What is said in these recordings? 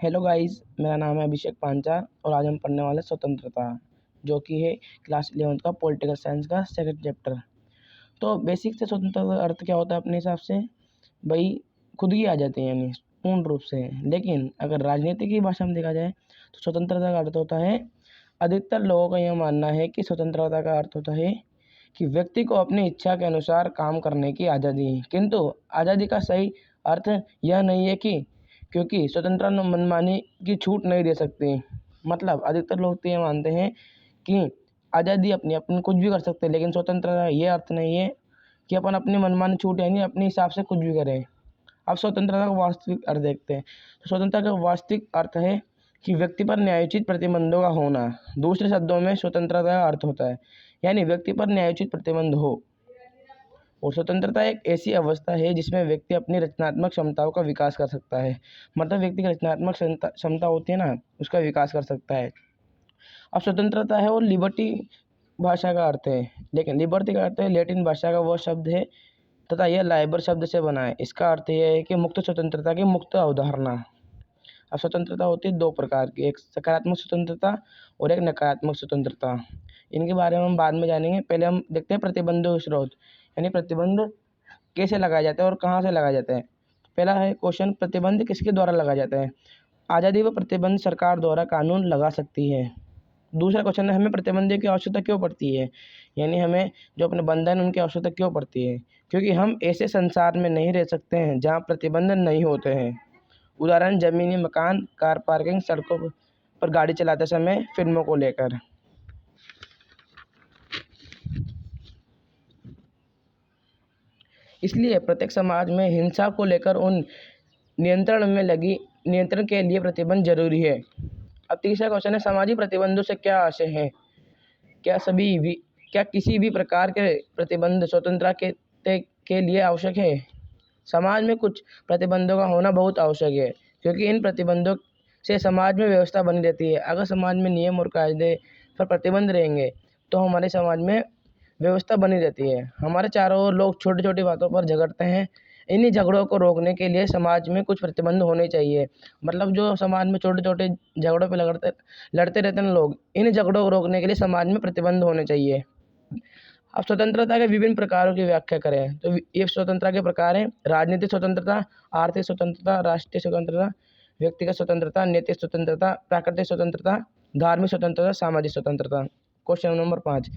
Hello guys, मेरा नाम है अभिषेक पांचाल और आज हम पढ़ने वाले स्वतंत्रता, जो कि है क्लास 11th का पॉलिटिकल साइंस का सेकंड चैप्टर। तो बेसिक से स्वतंत्रता का अर्थ क्या होता है अपने हिसाब से? भाई खुद की आज़ादी, यानी पूर्ण रूप से। लेकिन अगर राजनीति की भाषा में देखा जाए तो स्वतंत्रता का अर्थ होता है, अधिकतर लोगों का यह मानना है कि स्वतंत्रता का अर्थ होता है कि व्यक्ति को अपनी इच्छा के अनुसार काम करने की आज़ादी। किंतु आज़ादी का सही अर्थ यह नहीं है कि क्योंकि स्वतंत्रता मनमानी की छूट नहीं दे सकती। मतलब अधिकतर लोग तो ये मानते हैं कि आज़ादी अपनी अपनी कुछ भी कर सकते हैं, लेकिन स्वतंत्रता ये अर्थ नहीं है कि अपन अपनी मनमानी छूट, यानी अपने हिसाब से कुछ भी करें। अब स्वतंत्रता का वास्तविक अर्थ देखते हैं। तो स्वतंत्रता का वास्तविक अर्थ है कि व्यक्ति पर न्यायोचित प्रतिबंधों का होना। दूसरे शब्दों में स्वतंत्रता का अर्थ होता है यानी व्यक्ति पर न्यायोचित प्रतिबंध हो। और स्वतंत्रता एक ऐसी अवस्था है जिसमें व्यक्ति अपनी रचनात्मक क्षमताओं का विकास कर सकता है। मतलब व्यक्ति की रचनात्मक क्षमता होती है ना, उसका विकास कर सकता है। अब स्वतंत्रता है और लिबर्टी भाषा का अर्थ है, लेकिन लिबर्टी का अर्थ है लैटिन भाषा का वो शब्द है तथा यह लाइबर शब्द से बना है। इसका अर्थ यह है कि मुक्त स्वतंत्रता की मुक्त अवधारणा। अब स्वतंत्रता होती है दो प्रकार की, एक सकारात्मक स्वतंत्रता और एक नकारात्मक स्वतंत्रता। इनके बारे में हम बाद में जानेंगे। पहले हम देखते हैं प्रतिबंधों के स्रोत, यानी प्रतिबंध कैसे लगाया जाता है और कहाँ से लगाया जाता है। पहला है क्वेश्चन, प्रतिबंध किसके द्वारा लगाया जाता है? आज़ादी व प्रतिबंध सरकार द्वारा कानून लगा सकती है। दूसरा क्वेश्चन है, हमें प्रतिबंधों की आवश्यकता क्यों पड़ती है? यानी हमें जो अपने बंधन उनकी आवश्यकता क्यों पड़ती है? क्योंकि हम ऐसे संसार में नहीं रह सकते हैं जहाँ प्रतिबंध नहीं होते हैं। उदाहरण, जमीनी मकान, कार पार्किंग, सड़कों पर गाड़ी चलाते समय, फिल्मों को लेकर। इसलिए प्रत्येक समाज में हिंसा को लेकर उन नियंत्रण के लिए प्रतिबंध जरूरी है। अब तीसरा क्वेश्चन है, सामाजिक प्रतिबंधों से क्या आशय है? क्या किसी भी प्रकार के प्रतिबंध स्वतंत्रता के लिए आवश्यक है? समाज में कुछ प्रतिबंधों का होना बहुत आवश्यक है, क्योंकि इन प्रतिबंधों से समाज में व्यवस्था बनी रहती है। अगर समाज में नियम और कायदे पर प्रतिबंध रहेंगे तो हमारे समाज में व्यवस्था बनी रहती है। हमारे चारों ओर लोग छोटी छोटी बातों पर झगड़ते हैं। इन्हीं झगड़ों को रोकने के लिए समाज में कुछ प्रतिबंध होने चाहिए। मतलब जो समाज में छोटे छोटे झगड़ों पर लड़ते रहते हैं लोग, इन झगड़ों को रोकने के लिए समाज में प्रतिबंध होने चाहिए। अब स्वतंत्रता के विभिन्न प्रकारों की व्याख्या करें तो ये स्वतंत्रता के प्रकार हैं: राजनीतिक स्वतंत्रता, आर्थिक स्वतंत्रता, राष्ट्रीय स्वतंत्रता, व्यक्तिगत स्वतंत्रता, नैतिक स्वतंत्रता, प्राकृतिक स्वतंत्रता, धार्मिक स्वतंत्रता, सामाजिक स्वतंत्रता। क्वेश्चन नंबर 5,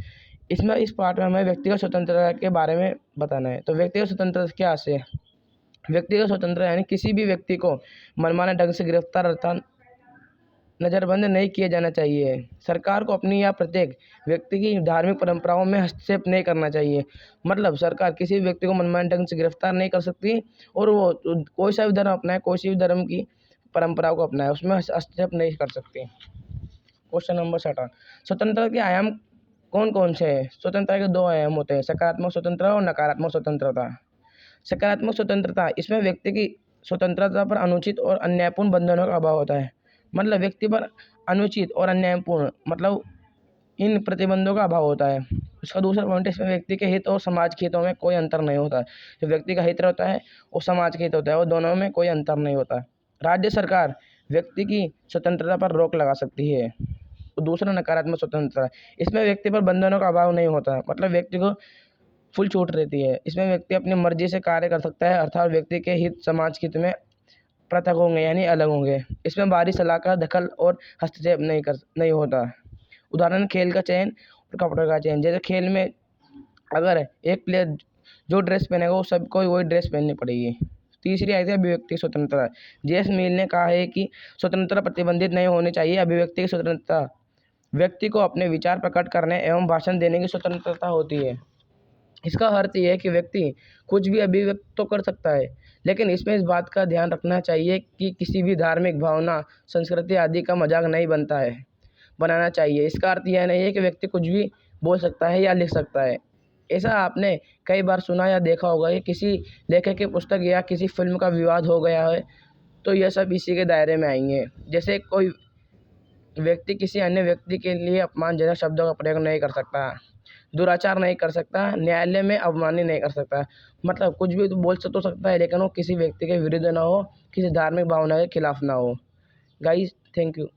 इसमें इस पार्ट में हमें व्यक्तिगत स्वतंत्रता के बारे में बताना है। तो व्यक्तिगत स्वतंत्रता क्या है? व्यक्तिगत स्वतंत्रता यानी किसी भी व्यक्ति को मनमाने ढंग से गिरफ्तार अर्थात नज़रबंद नहीं किया जाना चाहिए। सरकार को अपनी या प्रत्येक व्यक्ति की धार्मिक परंपराओं में हस्तक्षेप नहीं करना चाहिए। मतलब सरकार किसी भी व्यक्ति को मनमाने ढंग से गिरफ्तार नहीं कर सकती और वो कोई सा भी धर्म अपनाए, कोई सी भी धर्म की परंपराओं को अपनाए, उसमें हस्तक्षेप नहीं कर सकती। क्वेश्चन नंबर 7, स्वतंत्रता के आयाम कौन कौन से हैं? स्वतंत्रता के दो आयाम होते हैं, सकारात्मक स्वतंत्रता और नकारात्मक स्वतंत्रता। सकारात्मक स्वतंत्रता, इसमें व्यक्ति की स्वतंत्रता पर अनुचित और अन्यायपूर्ण बंधनों का अभाव होता है। मतलब व्यक्ति पर अनुचित और अन्यायपूर्ण मतलब इन प्रतिबंधों का अभाव होता है। उसका दूसरा पॉइंट है, इसमें व्यक्ति के हित और समाज के हितों में कोई अंतर नहीं होता। जो व्यक्ति का हित होता है और समाज के हित होता है, वो दोनों में कोई अंतर नहीं होता। राज्य सरकार व्यक्ति की स्वतंत्रता पर रोक लगा सकती है। तो दूसरा नकारात्मक स्वतंत्रता, इसमें व्यक्ति पर बंधनों का अभाव नहीं होता। मतलब व्यक्ति को फुल छूट रहती है। इसमें व्यक्ति अपनी मर्जी से कार्य कर सकता है, अर्थात व्यक्ति के हित समाज के हित में पृथक होंगे यानी अलग होंगे। इसमें बाहरी सलाह का दखल और हस्तक्षेप नहीं होता। उदाहरण, खेल का चयन और कपड़ों का चयन। जैसे खेल में अगर एक प्लेयर जो ड्रेस पहनेगा वो सबको वही ड्रेस पहननी पड़ेगी। तीसरी आई थी अभिव्यक्ति स्वतंत्रता। जेम्स मिल ने कहा है कि स्वतंत्रता प्रतिबंधित नहीं होनी चाहिए। अभिव्यक्ति की स्वतंत्रता व्यक्ति को अपने विचार प्रकट करने एवं भाषण देने की स्वतंत्रता होती है। इसका अर्थ यह है कि व्यक्ति कुछ भी अभिव्यक्त तो कर सकता है, लेकिन इसमें इस बात का ध्यान रखना चाहिए कि किसी भी धार्मिक भावना, संस्कृति आदि का मजाक नहीं बनाना चाहिए। इसका अर्थ यह नहीं है कि व्यक्ति कुछ भी बोल सकता है या लिख सकता है। ऐसा आपने कई बार सुना या देखा होगा कि किसी लेखक की पुस्तक या किसी फिल्म का विवाद हो गया है, तो यह सब इसी के दायरे में आएंगे। जैसे कोई व्यक्ति किसी अन्य व्यक्ति के लिए अपमानजनक शब्दों का प्रयोग नहीं कर सकता, दुराचार नहीं कर सकता, न्यायालय में अवमानना नहीं कर सकता। मतलब कुछ भी तो बोल तो सकता है, लेकिन वो किसी व्यक्ति के विरुद्ध ना हो, किसी धार्मिक भावना के खिलाफ ना हो। Guys, thank you.